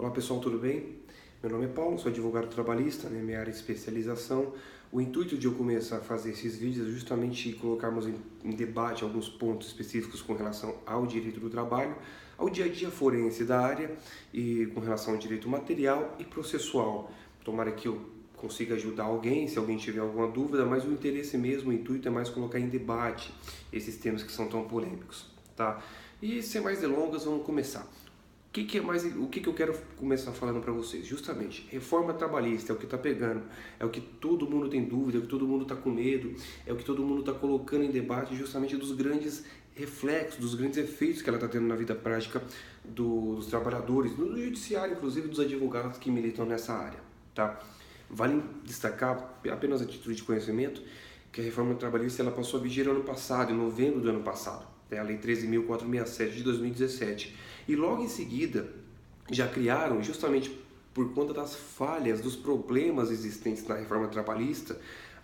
Olá pessoal, tudo bem? Meu nome é Paulo, sou advogado trabalhista, né, minha área de especialização. O intuito de eu começar a fazer esses vídeos é justamente colocarmos em debate alguns pontos específicos com relação ao direito do trabalho, ao dia a dia forense da área e com relação ao direito material e processual. Tomara que eu consiga ajudar alguém, se alguém tiver alguma dúvida, mas o interesse mesmo, o intuito é mais colocar em debate esses temas que são tão polêmicos, tá? E sem mais delongas, vamos começar. O que eu quero começar falando para vocês? Justamente, reforma trabalhista é o que está pegando, é o que todo mundo tem dúvida, é o que todo mundo está com medo, é o que todo mundo está colocando em debate justamente dos grandes reflexos, dos grandes efeitos que ela está tendo na vida prática dos trabalhadores, do judiciário, inclusive dos advogados que militam nessa área, tá? Vale destacar, apenas a título de conhecimento, que a reforma trabalhista ela passou a vigir ano passado, em novembro do ano passado, a Lei 13.467 de 2017. E logo em seguida já criaram, justamente por conta das falhas, dos problemas existentes na reforma trabalhista,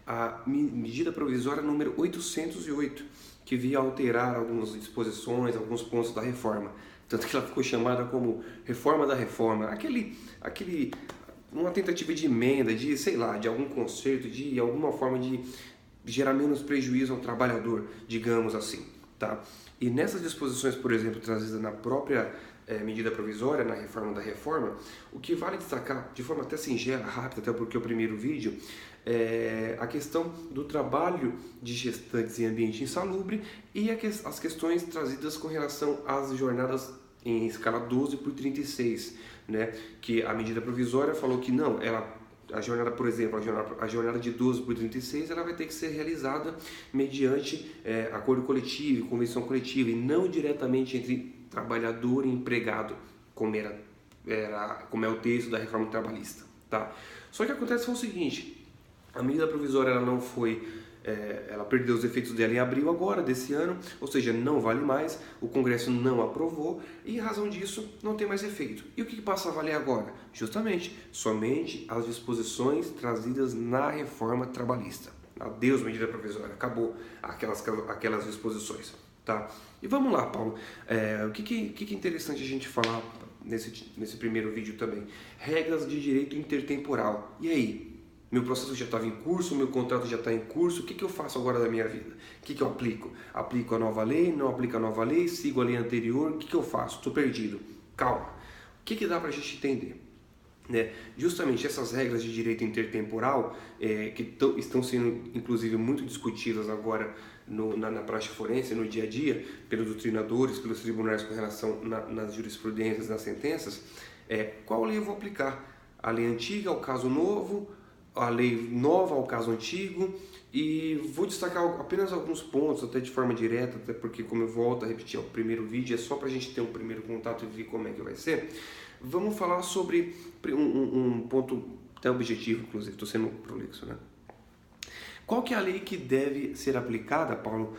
a medida provisória número 808, que via alterar algumas disposições, alguns pontos da reforma. Tanto que ela ficou chamada como reforma da reforma. Uma tentativa de emenda, de, sei lá, de algum conserto, de alguma forma de gerar menos prejuízo ao trabalhador, digamos assim, tá? E nessas disposições, por exemplo, trazidas na própria medida provisória, na reforma da reforma, o que vale destacar, de forma até singela, rápida, até porque é o primeiro vídeo, é a questão do trabalho de gestantes em ambiente insalubre e as questões trazidas com relação às jornadas em escala 12 por 36, né? Que a medida provisória falou que não, a jornada, por exemplo, a jornada de 12 por 36, ela vai ter que ser realizada mediante acordo coletivo, convenção coletiva, e não diretamente entre trabalhador e empregado, como é o texto da reforma trabalhista, tá? Só que acontece foi o seguinte, a medida provisória ela não foi... ela perdeu os efeitos dela em abril agora, desse ano, ou seja, não vale mais, o Congresso não aprovou e, em razão disso, não tem mais efeito. E o que passa a valer agora? Justamente, somente as disposições trazidas na reforma trabalhista. Adeus, medida provisória, acabou aquelas disposições, tá? E vamos lá, Paulo, o que é interessante a gente falar nesse primeiro vídeo também? Regras de direito intertemporal. E aí? Meu processo já estava em curso, meu contrato já está em curso, o que eu faço agora da minha vida? O que eu aplico? Aplico a nova lei, não aplico a nova lei, sigo a lei anterior, o que eu faço? Estou perdido. Calma. O que dá para a gente entender? Né? Justamente essas regras de direito intertemporal, que estão sendo inclusive muito discutidas agora na prática forense, no dia a dia, pelos doutrinadores, pelos tribunais com relação nas jurisprudências, nas sentenças, qual lei eu vou aplicar? A lei antiga ao caso novo, a lei nova ao caso antigo, e vou destacar apenas alguns pontos, até de forma direta, até porque, como eu volto a repetir, o primeiro vídeo é só para a gente ter um primeiro contato e ver como é que vai ser. Vamos falar sobre um ponto até objetivo, inclusive, estou sendo prolixo, né? Qual que é a lei que deve ser aplicada, Paulo,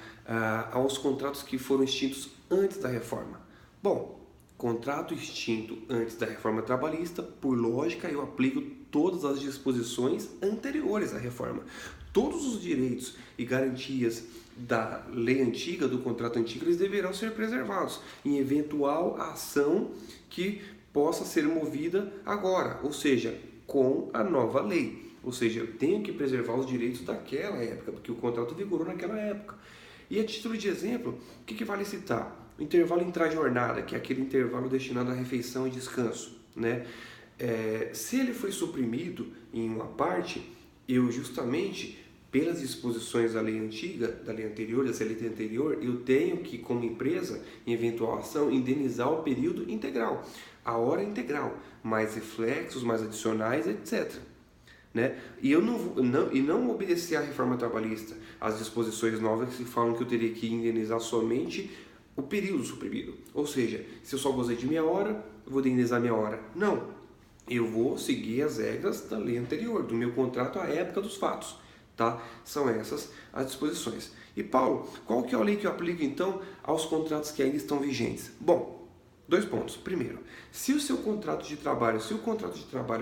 aos contratos que foram extintos antes da reforma? Bom, contrato extinto antes da reforma trabalhista, por lógica, eu aplico todas as disposições anteriores à reforma. Todos os direitos e garantias da lei antiga, do contrato antigo, eles deverão ser preservados em eventual ação que possa ser movida agora, ou seja, com a nova lei. Ou seja, eu tenho que preservar os direitos daquela época, porque o contrato vigorou naquela época. E a título de exemplo, o que vale citar? O intervalo intra-jornada, que é aquele intervalo destinado à refeição e descanso, né? Se ele foi suprimido em uma parte, eu justamente, pelas disposições da lei antiga, da lei anterior, da CLT anterior, eu tenho que, como empresa, em eventual ação, indenizar o período integral, a hora integral, mais reflexos, mais adicionais, etc. Né? E não obedecer à reforma trabalhista, as disposições novas que falam que eu teria que indenizar somente o período suprimido. Ou seja, se eu só gozei de meia hora, eu vou indenizar meia hora. Não, eu vou seguir as regras da lei anterior, do meu contrato à época dos fatos. Tá? São essas as disposições. E Paulo, qual que é a lei que eu aplico então aos contratos que ainda estão vigentes? Bom, 2 pontos. Primeiro, se o contrato de trabalho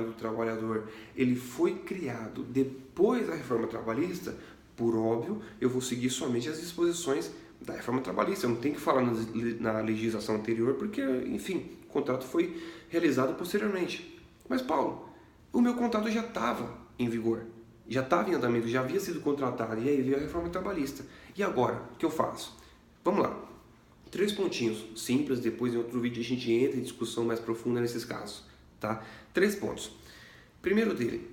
do trabalhador, ele foi criado depois da reforma trabalhista, por óbvio, eu vou seguir somente as disposições da reforma trabalhista. Eu não tenho que falar na legislação anterior, porque, enfim, o contrato foi realizado posteriormente. Mas Paulo, o meu contrato já estava em vigor, já estava em andamento, já havia sido contratado, e aí veio a reforma trabalhista. E agora, o que eu faço? Vamos lá. 3 pontinhos simples, depois em outro vídeo a gente entra em discussão mais profunda nesses casos, tá? 3 pontos. Primeiro dele,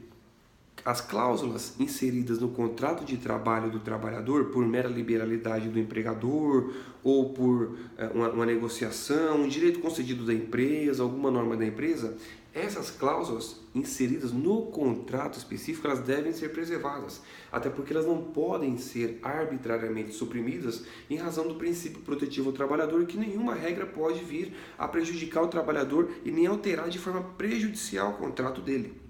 as cláusulas inseridas no contrato de trabalho do trabalhador por mera liberalidade do empregador ou por uma negociação, um direito concedido da empresa, alguma norma da empresa, essas cláusulas inseridas no contrato específico, elas devem ser preservadas, até porque elas não podem ser arbitrariamente suprimidas em razão do princípio protetivo ao trabalhador, que nenhuma regra pode vir a prejudicar o trabalhador e nem alterar de forma prejudicial o contrato dele.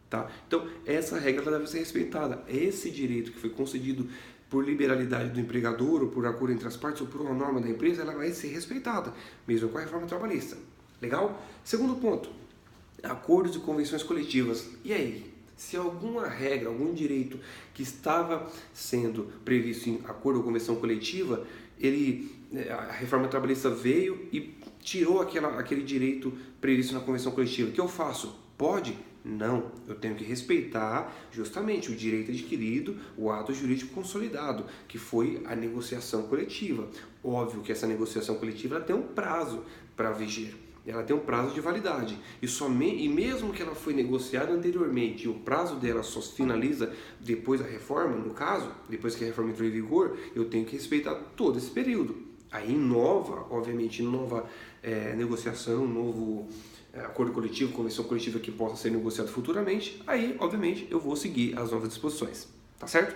Tá? Então, essa regra ela deve ser respeitada. Esse direito que foi concedido por liberalidade do empregador, ou por acordo entre as partes, ou por uma norma da empresa, ela vai ser respeitada, mesmo com a reforma trabalhista. Legal? Segundo ponto, acordos e convenções coletivas. E aí? Se alguma regra, algum direito que estava sendo previsto em acordo ou convenção coletiva, a reforma trabalhista veio e tirou aquele direito previsto na convenção coletiva. O que eu faço? Pode? Não, eu tenho que respeitar justamente o direito adquirido, o ato jurídico consolidado, que foi a negociação coletiva. Óbvio que essa negociação coletiva ela tem um prazo para viger, ela tem um prazo de validade. E mesmo que ela foi negociada anteriormente e o prazo dela só se finaliza depois da reforma, no caso, depois que a reforma entrou em vigor, eu tenho que respeitar todo esse período. Aí obviamente, nova negociação, novo acordo coletivo, convenção coletiva que possa ser negociado futuramente, aí, obviamente, eu vou seguir as novas disposições, tá certo?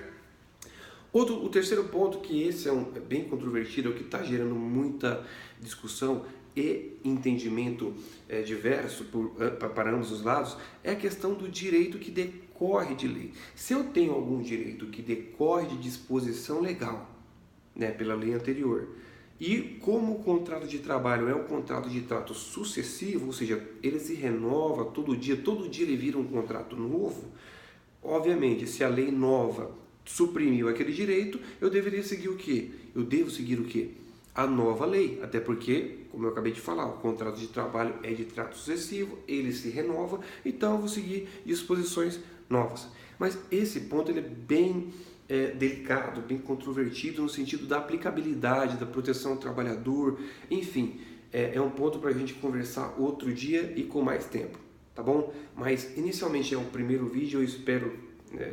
O terceiro ponto, que esse é bem controvertido, é o que está gerando muita discussão e entendimento diverso para ambos os lados, é a questão do direito que decorre de lei. Se eu tenho algum direito que decorre de disposição legal, né, pela lei anterior, e como o contrato de trabalho é um contrato de trato sucessivo, ou seja, ele se renova todo dia ele vira um contrato novo, obviamente, se a lei nova suprimiu aquele direito, eu deveria seguir o quê? Eu devo seguir o quê? A nova lei, até porque, como eu acabei de falar, o contrato de trabalho é de trato sucessivo, ele se renova, então eu vou seguir disposições novas. Mas esse ponto ele é bem delicado, bem controvertido no sentido da aplicabilidade, da proteção ao trabalhador, enfim, é um ponto para a gente conversar outro dia e com mais tempo, tá bom? Mas inicialmente é o primeiro vídeo, eu espero,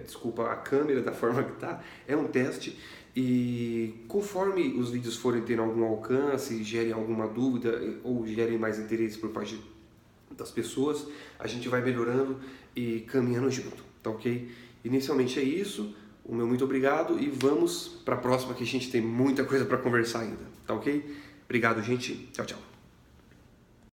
desculpa a câmera da forma que tá, é um teste e conforme os vídeos forem tendo algum alcance, gerem alguma dúvida ou gerem mais interesse por parte das pessoas, a gente vai melhorando e caminhando junto, tá ok? Inicialmente é isso. O meu muito obrigado e vamos para a próxima que a gente tem muita coisa para conversar ainda, tá ok? Obrigado, gente. Tchau, tchau.